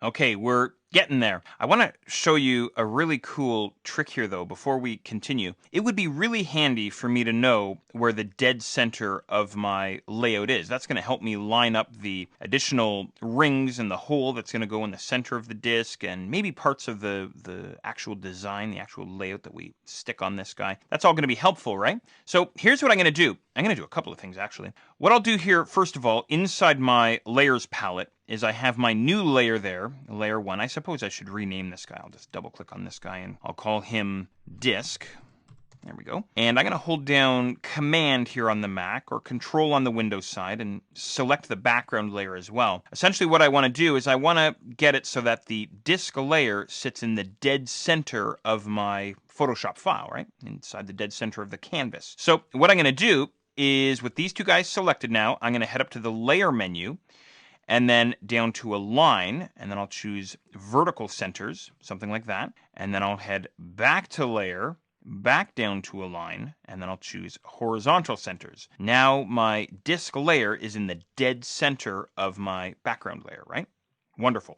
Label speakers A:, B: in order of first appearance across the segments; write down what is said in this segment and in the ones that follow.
A: Okay, we're getting there. I want to show you a really cool trick here, though, before we continue. It would be really handy for me to know where the dead center of my layout is. That's going to help me line up the additional rings and the hole that's going to go in the center of the disc, and maybe parts of the actual design, the actual layout that we stick on this guy. That's all going to be helpful, right? So here's what I'm going to do. I'm going to do a couple of things, actually. What I'll do here, first of all, inside my layers palette, is I have my new layer there, layer 1. I suppose I should rename this guy. I'll just double click on this guy and I'll call him disk. There we go. And I'm going to hold down Command here on the Mac or Control on the Windows side and select the background layer as well. Essentially what I want to do is I want to get it so that the disk layer sits in the dead center of my Photoshop file, right? Inside the dead center of the canvas. So what I'm going to do is with these two guys selected now, I'm going to head up to the Layer menu and then down to Align, and then I'll choose Vertical Centers, something like that. And then I'll head back to Layer, back down to Align, and then I'll choose Horizontal Centers. Now my disk layer is in the dead center of my background layer, right? Wonderful.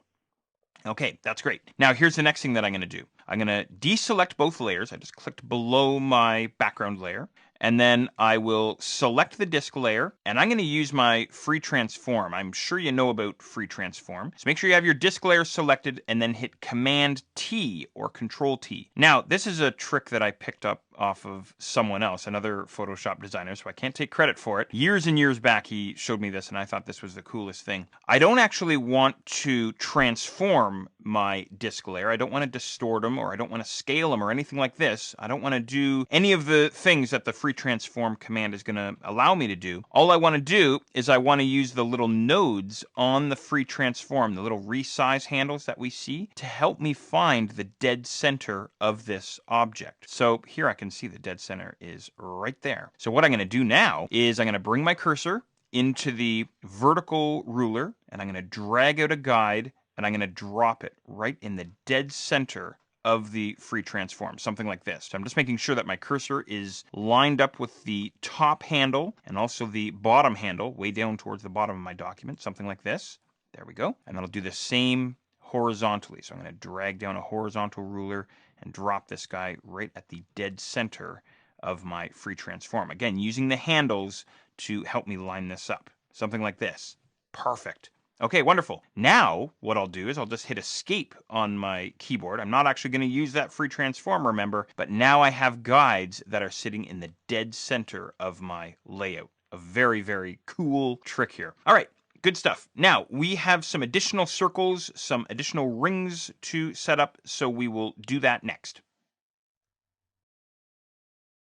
A: Okay, that's great. Now here's the next thing that I'm going to do. I'm going to deselect both layers. I just clicked below my background layer. And then I will select the disk layer, and I'm going to use my free transform. I'm sure you know about free transform. So make sure you have your disk layer selected and then hit Command T or Control T. Now, this is a trick that I picked up off of someone else, another Photoshop designer, so I can't take credit for it. Years and years back, he showed me this, and I thought this was the coolest thing. I don't actually want to transform my disk layer. I don't want to distort them, or I don't want to scale them, or anything like this. I don't want to do any of the things that the free transform command is going to allow me to do. All I want to do is I want to use the little nodes on the free transform, the little resize handles that we see, to help me find the dead center of this object. So here I can see the dead center is right there. So what I'm going to do now is I'm going to bring my cursor into the vertical ruler, and I'm going to drag out a guide, and I'm going to drop it right in the dead center of the free transform, something like this. So I'm just making sure that my cursor is lined up with the top handle and also the bottom handle, way down towards the bottom of my document, something like this. There we go. And then I'll do the same horizontally. So I'm going to drag down a horizontal ruler and drop this guy right at the dead center of my free transform. Again, using the handles to help me line this up. Something like this. Perfect. Okay, wonderful. Now, what I'll do is I'll just hit Escape on my keyboard. I'm not actually going to use that free transform, remember, but now I have guides that are sitting in the dead center of my layout. A very, very cool trick here. All right. Good stuff. Now, we have some additional circles, some additional rings to set up, so we will do that next.